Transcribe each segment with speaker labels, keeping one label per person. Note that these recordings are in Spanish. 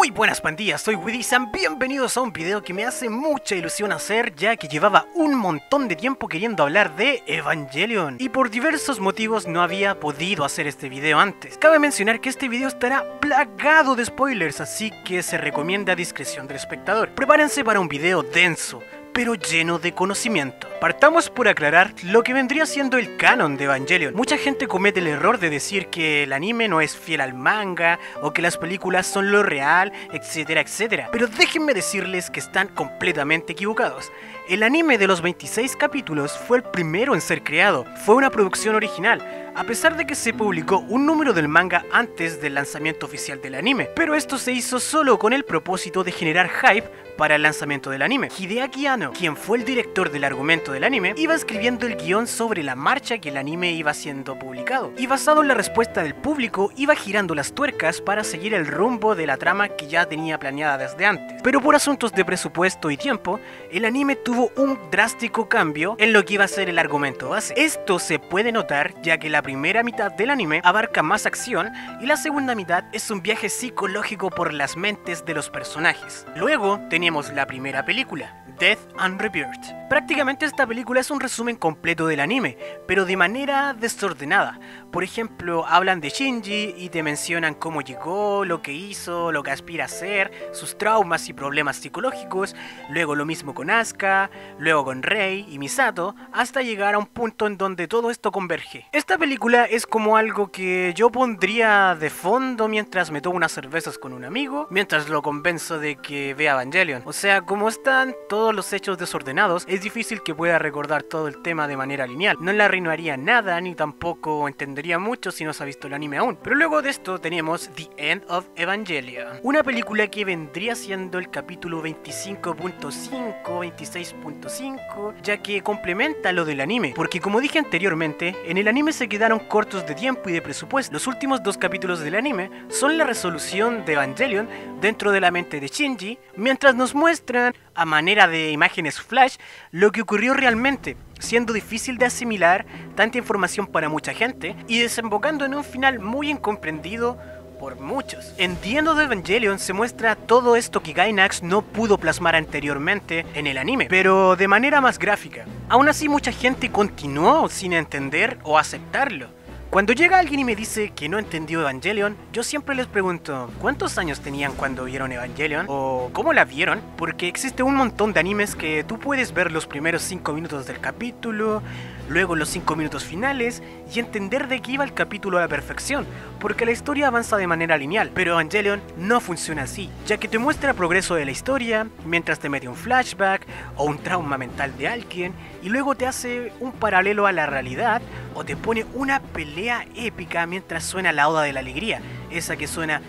Speaker 1: Muy buenas pandillas, soy Widdy-san, bienvenidos a un video que me hace mucha ilusión hacer, ya que llevaba un montón de tiempo queriendo hablar de Evangelion y por diversos motivos no había podido hacer este video antes. Cabe mencionar que este video estará plagado de spoilers, así que se recomienda a discreción del espectador. Prepárense para un video denso, pero lleno de conocimiento. Partamos por aclarar lo que vendría siendo el canon de Evangelion. Mucha gente comete el error de decir que el anime no es fiel al manga, o que las películas son lo real, etcétera, etcétera. Pero déjenme decirles que están completamente equivocados. El anime de los 26 capítulos fue el primero en ser creado, fue una producción original, a pesar de que se publicó un número del manga antes del lanzamiento oficial del anime. Pero esto se hizo solo con el propósito de generar hype para el lanzamiento del anime. Hideaki Anno, quien fue el director del argumento del anime, iba escribiendo el guión sobre la marcha que el anime iba siendo publicado, y basado en la respuesta del público iba girando las tuercas para seguir el rumbo de la trama que ya tenía planeada desde antes. Pero por asuntos de presupuesto y tiempo, el anime tuvo un drástico cambio en lo que iba a ser el argumento base. Esto se puede notar ya que la primera mitad del anime abarca más acción y la segunda mitad es un viaje psicológico por las mentes de los personajes. Luego tenemos la primera película, Death and Rebirth. Prácticamente esta película es un resumen completo del anime, pero de manera desordenada. Por ejemplo, hablan de Shinji y te mencionan cómo llegó, lo que hizo, lo que aspira a ser, sus traumas y problemas psicológicos, luego lo mismo con Asuka, luego con Rei y Misato, hasta llegar a un punto en donde todo esto converge. Esta película es como algo que yo pondría de fondo mientras me tomo unas cervezas con un amigo, mientras lo convenzo de que vea Evangelion. O sea, como están todos los hechos desordenados, es difícil que pueda recordar todo el tema de manera lineal. No le arruinaría nada, ni tampoco entendería mucho si no se ha visto el anime aún. Pero luego de esto tenemos The End of Evangelion, una película que vendría siendo el capítulo 25.5, 26.5, ya que complementa lo del anime, porque como dije anteriormente, en el anime se quedaron cortos de tiempo y de presupuesto. Los últimos dos capítulos del anime son la resolución de Evangelion dentro de la mente de Shinji, mientras nos muestran a manera de imágenes flash lo que ocurrió realmente, siendo difícil de asimilar tanta información para mucha gente y desembocando en un final muy incomprendido por muchos. En The End of Evangelion se muestra todo esto que Gainax no pudo plasmar anteriormente en el anime, pero de manera más gráfica. Aún así mucha gente continuó sin entender o aceptarlo. Cuando llega alguien y me dice que no entendió Evangelion, yo siempre les pregunto ¿cuántos años tenían cuando vieron Evangelion? ¿O cómo la vieron? Porque existe un montón de animes que tú puedes ver los primeros 5 minutos del capítulo, luego los 5 minutos finales y entender de qué iba el capítulo a la perfección, porque la historia avanza de manera lineal, pero Evangelion no funciona así, ya que te muestra el progreso de la historia, mientras te mete un flashback o un trauma mental de alguien, y luego te hace un paralelo a la realidad, o te pone una pelea épica mientras suena la Oda de la Alegría, esa que suena...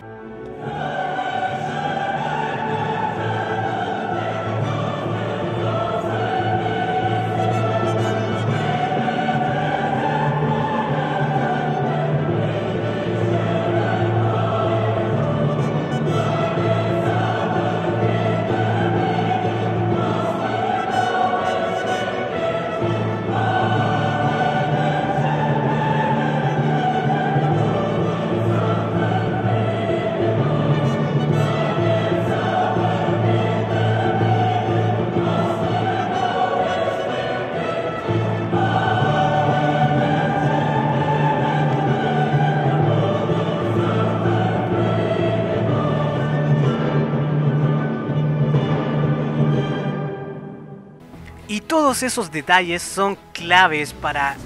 Speaker 1: Y todos esos detalles son claves para,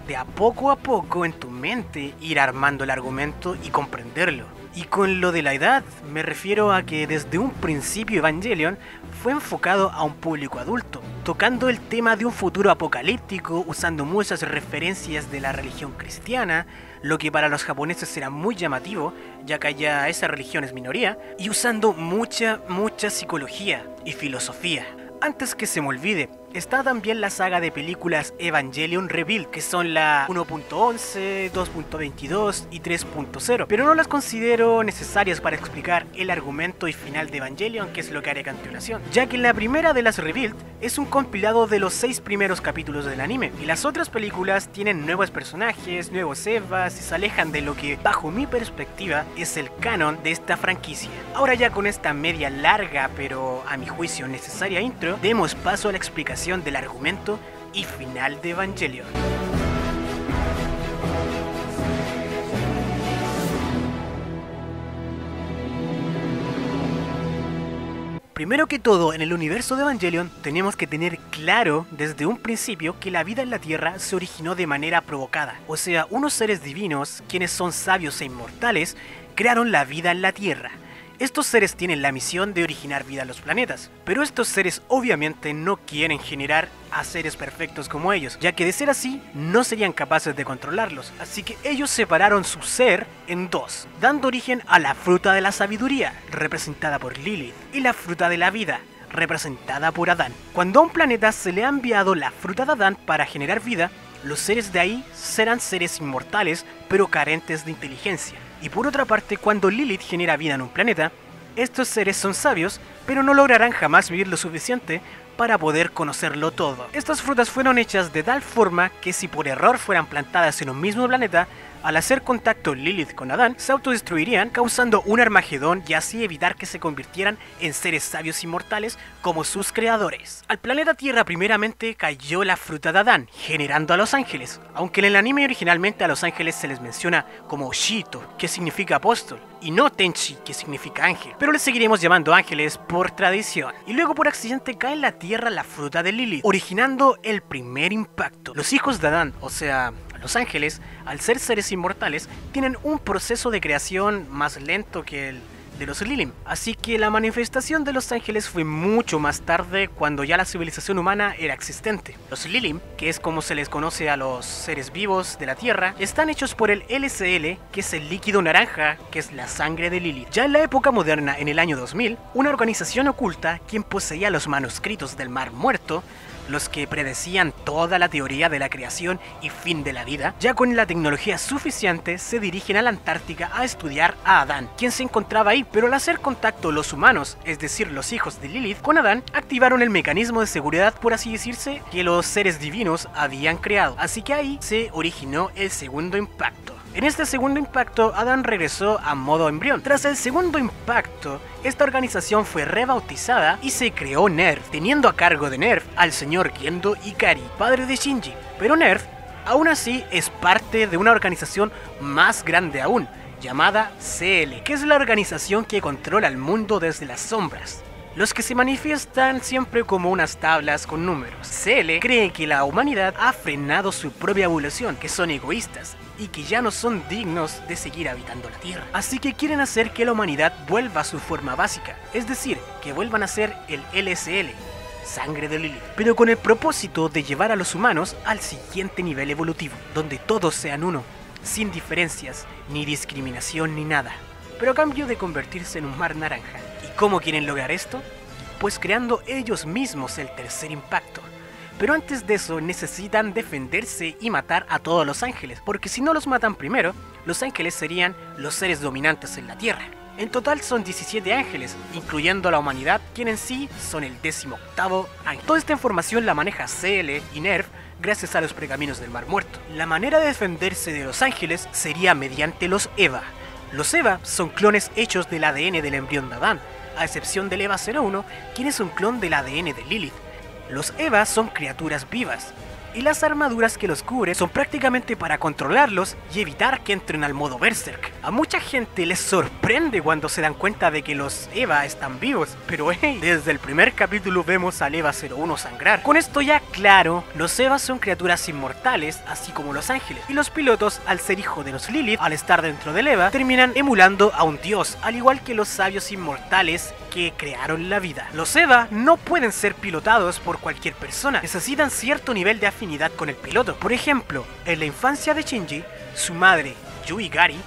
Speaker 1: de a poco en tu mente, ir armando el argumento y comprenderlo. Y con lo de la edad, me refiero a que desde un principio Evangelion fue enfocado a un público adulto, tocando el tema de un futuro apocalíptico, usando muchas referencias de la religión cristiana, lo que para los japoneses era muy llamativo, ya que allá esa religión es minoría, y usando mucha psicología y filosofía. Antes que se me olvide, Está también la saga de películas Evangelion Rebuild, que son la 1.11, 2.22 y 3.0, pero no las considero necesarias para explicar el argumento y final de Evangelion, que es lo que haré a continuación, ya que la primera de las Rebuild es un compilado de los 6 primeros capítulos del anime, y las otras películas tienen nuevos personajes, nuevos Evas y se alejan de lo que, bajo mi perspectiva, es el canon de esta franquicia. Ahora ya con esta media larga, pero a mi juicio necesaria intro, demos paso a la explicación del argumento y final de Evangelion. Primero que todo, en el universo de Evangelion tenemos que tener claro desde un principio que la vida en la Tierra se originó de manera provocada. O sea, unos seres divinos, quienes son sabios e inmortales, crearon la vida en la Tierra. Estos seres tienen la misión de originar vida en los planetas, pero estos seres obviamente no quieren generar a seres perfectos como ellos, ya que de ser así, no serían capaces de controlarlos, así que ellos separaron su ser en dos, dando origen a la fruta de la sabiduría, representada por Lilith, y la fruta de la vida, representada por Adán. Cuando a un planeta se le ha enviado la fruta de Adán para generar vida, los seres de ahí serán seres inmortales, pero carentes de inteligencia. Y por otra parte, cuando Lilith genera vida en un planeta, estos seres son sabios, pero no lograrán jamás vivir lo suficiente para poder conocerlo todo. Estas frutas fueron hechas de tal forma que si por error fueran plantadas en un mismo planeta, al hacer contacto Lilith con Adán, se autodestruirían, causando un Armagedón y así evitar que se convirtieran en seres sabios inmortales como sus creadores. Al planeta Tierra primeramente cayó la fruta de Adán, generando a los ángeles, aunque en el anime originalmente a los ángeles se les menciona como Shito, que significa apóstol, y no Tenchi, que significa ángel, pero les seguiremos llamando ángeles por tradición. Y luego por accidente cae en la Tierra la fruta de Lilith, originando el primer impacto. Los hijos de Adán, o sea, los ángeles, al ser seres inmortales, tienen un proceso de creación más lento que el de los Lilim, así que la manifestación de los ángeles fue mucho más tarde, cuando ya la civilización humana era existente. Los Lilim, que es como se les conoce a los seres vivos de la Tierra, están hechos por el LCL, que es el líquido naranja, que es la sangre de Lilith. Ya en la época moderna, en el año 2000, una organización oculta, quien poseía los manuscritos del Mar Muerto, los que predecían toda la teoría de la creación y fin de la vida, ya con la tecnología suficiente se dirigen a la Antártica a estudiar a Adán, quien se encontraba ahí, pero al hacer contacto los humanos, es decir los hijos de Lilith, con Adán, activaron el mecanismo de seguridad, por así decirse, que los seres divinos habían creado, así que ahí se originó el segundo impacto. En este segundo impacto, Adán regresó a modo embrión. Tras el segundo impacto, esta organización fue rebautizada y se creó NERV, teniendo a cargo de NERV al señor Gendo Ikari, padre de Shinji. Pero NERV, aún así, es parte de una organización más grande aún, llamada CL, que es la organización que controla el mundo desde las sombras. Los que se manifiestan siempre como unas tablas con números. CL cree que la humanidad ha frenado su propia evolución, que son egoístas y que ya no son dignos de seguir habitando la Tierra. Así que quieren hacer que la humanidad vuelva a su forma básica, es decir, que vuelvan a ser el LSL, sangre de Lilith, pero con el propósito de llevar a los humanos al siguiente nivel evolutivo, donde todos sean uno, sin diferencias, ni discriminación ni nada, pero a cambio de convertirse en un mar naranja. ¿Y cómo quieren lograr esto? Pues creando ellos mismos el tercer impacto. Pero antes de eso necesitan defenderse y matar a todos los ángeles, porque si no los matan primero, los ángeles serían los seres dominantes en la Tierra. En total son 17 ángeles, incluyendo a la humanidad, quien en sí son el 18º ángel. Toda esta información la maneja CL y NERV gracias a los pergaminos del Mar Muerto. La manera de defenderse de los ángeles sería mediante los EVA. Los EVA son clones hechos del ADN del embrión de Adán, a excepción del EVA 01, quien es un clon del ADN de Lilith. Los EVA son criaturas vivas, y las armaduras que los cubren son prácticamente para controlarlos y evitar que entren al modo Berserk. A mucha gente les sorprende cuando se dan cuenta de que los EVA están vivos, pero hey, desde el primer capítulo vemos al EVA 01 sangrar. Con esto ya claro, los EVA son criaturas inmortales, así como los ángeles, y los pilotos, al ser hijo de los Lilith, al estar dentro del EVA, terminan emulando a un dios, al igual que los sabios inmortales que crearon la vida. Los EVA no pueden ser pilotados por cualquier persona, necesitan cierto nivel de afinidad con el piloto. Por ejemplo, en la infancia de Shinji, su madre, Yui Gari,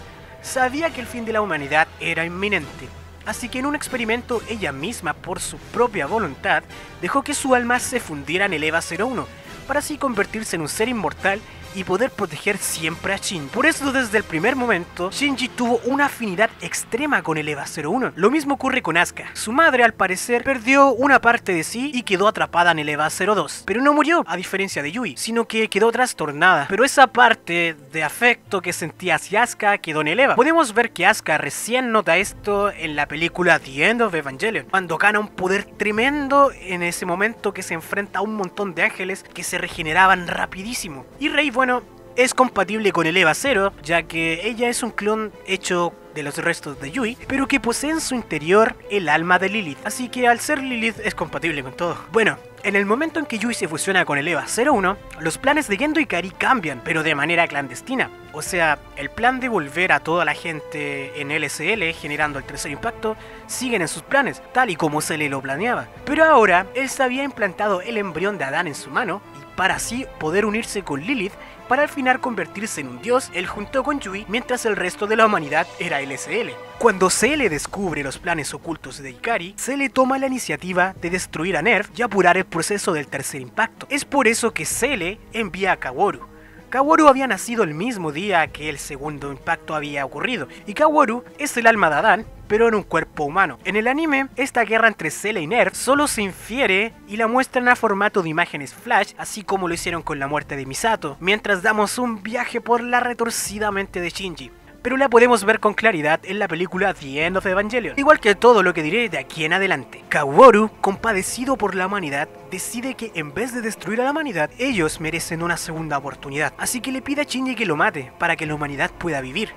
Speaker 1: sabía que el fin de la humanidad era inminente, así que en un experimento ella misma, por su propia voluntad, dejó que su alma se fundiera en el EVA 01, para así convertirse en un ser inmortal y poder proteger siempre a Shinji. Por eso desde el primer momento, Shinji tuvo una afinidad extrema con el EVA 01. Lo mismo ocurre con Asuka. Su madre al parecer perdió una parte de sí y quedó atrapada en el EVA 02. Pero no murió, a diferencia de Yui, sino que quedó trastornada. Pero esa parte de afecto que sentía hacia Asuka quedó en el EVA. Podemos ver que Asuka recién nota esto en la película The End of Evangelion, cuando gana un poder tremendo en ese momento que se enfrenta a un montón de ángeles que se regeneraban rapidísimo. Y Rei, bueno, es compatible con el EVA 0, ya que ella es un clon hecho de los restos de Yui, pero que posee en su interior el alma de Lilith, así que al ser Lilith es compatible con todo. Bueno, en el momento en que Yui se fusiona con el EVA 01, los planes de Gendo Ikari cambian, pero de manera clandestina. O sea, el plan de volver a toda la gente en LSL generando el tercer impacto siguen en sus planes, tal y como se le lo planeaba. Pero ahora, él se había implantado el embrión de Adán en su mano, y para así poder unirse con Lilith, para al final convertirse en un dios, él junto con Yui, mientras el resto de la humanidad era LSL. Cuando Cele descubre los planes ocultos de Ikari, Cele toma la iniciativa de destruir a Nerv y apurar el proceso del tercer impacto. Es por eso que Cele envía a Kaworu. Kaworu había nacido el mismo día que el segundo impacto había ocurrido, y Kaworu es el alma de Adán, pero en un cuerpo humano. En el anime, esta guerra entre Cele y Nerv solo se infiere y la muestran a formato de imágenes flash, así como lo hicieron con la muerte de Misato, mientras damos un viaje por la retorcida mente de Shinji. Pero la podemos ver con claridad en la película The End of Evangelion, igual que todo lo que diré de aquí en adelante. Kaworu, compadecido por la humanidad, decide que en vez de destruir a la humanidad, ellos merecen una segunda oportunidad, así que le pide a Shinji que lo mate, para que la humanidad pueda vivir.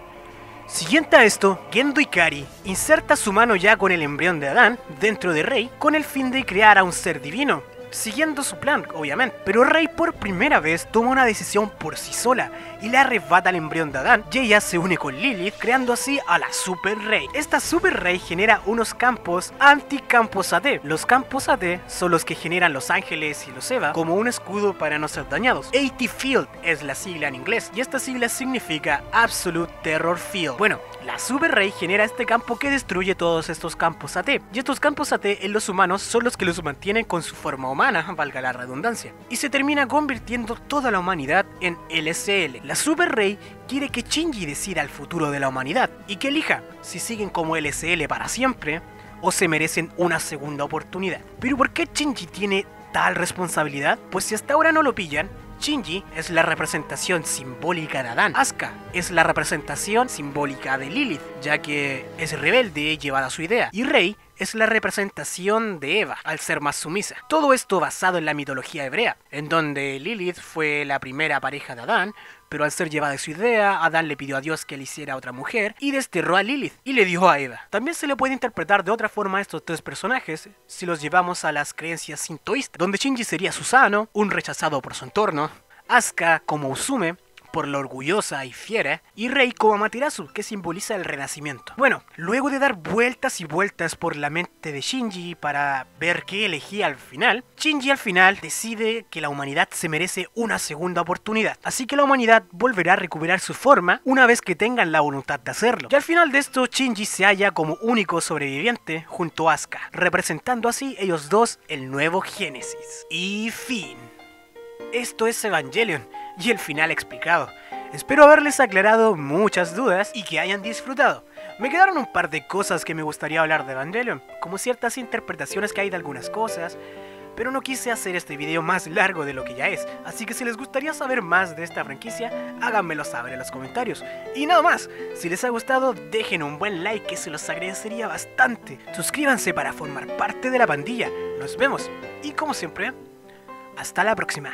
Speaker 1: Siguiente a esto, Gendo Ikari inserta su mano ya con el embrión de Adán dentro de Rei con el fin de crear a un ser divino, siguiendo su plan, obviamente. Pero Rei por primera vez toma una decisión por sí sola y le arrebata el embrión de Adán, y ella se une con Lilith, creando así a la Super Rei. Esta Super Rei genera unos campos anti-campos AT. Los campos AT son los que generan los ángeles y los Eva como un escudo para no ser dañados. AT Field es la sigla en inglés, y esta sigla significa Absolute Terror Field. Bueno, la Super Rei genera este campo que destruye todos estos campos AT, y estos campos AT en los humanos son los que los mantienen con su forma humana, valga la redundancia, y se termina convirtiendo toda la humanidad en LSL. La Super Rei quiere que Shinji decida el futuro de la humanidad y que elija si siguen como LSL para siempre o se merecen una segunda oportunidad. Pero ¿por qué Shinji tiene tal responsabilidad? Pues si hasta ahora no lo pillan, Shinji es la representación simbólica de Adán, Asuka es la representación simbólica de Lilith, ya que es rebelde y llevada a su idea, y Rei es la representación de Eva, al ser más sumisa. Todo esto basado en la mitología hebrea, en donde Lilith fue la primera pareja de Adán, pero al ser llevada de su idea, Adán le pidió a Dios que le hiciera otra mujer y desterró a Lilith y le dio a Eva. También se le puede interpretar de otra forma a estos tres personajes si los llevamos a las creencias sintoístas, donde Shinji sería Susanoo, un rechazado por su entorno, Asuka como Usume, por la orgullosa y fiera, y Rei como Amaterasu, que simboliza el renacimiento. Bueno, luego de dar vueltas y vueltas por la mente de Shinji para ver qué elegía al final, Shinji al final decide que la humanidad se merece una segunda oportunidad, así que la humanidad volverá a recuperar su forma una vez que tengan la voluntad de hacerlo. Y al final de esto, Shinji se halla como único sobreviviente junto a Asuka, representando así ellos dos el nuevo Génesis. Y fin. Esto es Evangelion y el final explicado. Espero haberles aclarado muchas dudas y que hayan disfrutado. Me quedaron un par de cosas que me gustaría hablar de Evangelion, como ciertas interpretaciones que hay de algunas cosas, pero no quise hacer este video más largo de lo que ya es, así que si les gustaría saber más de esta franquicia, háganmelo saber en los comentarios. Y nada más, si les ha gustado, dejen un buen like que se los agradecería bastante. Suscríbanse para formar parte de la pandilla. Nos vemos, y como siempre, hasta la próxima.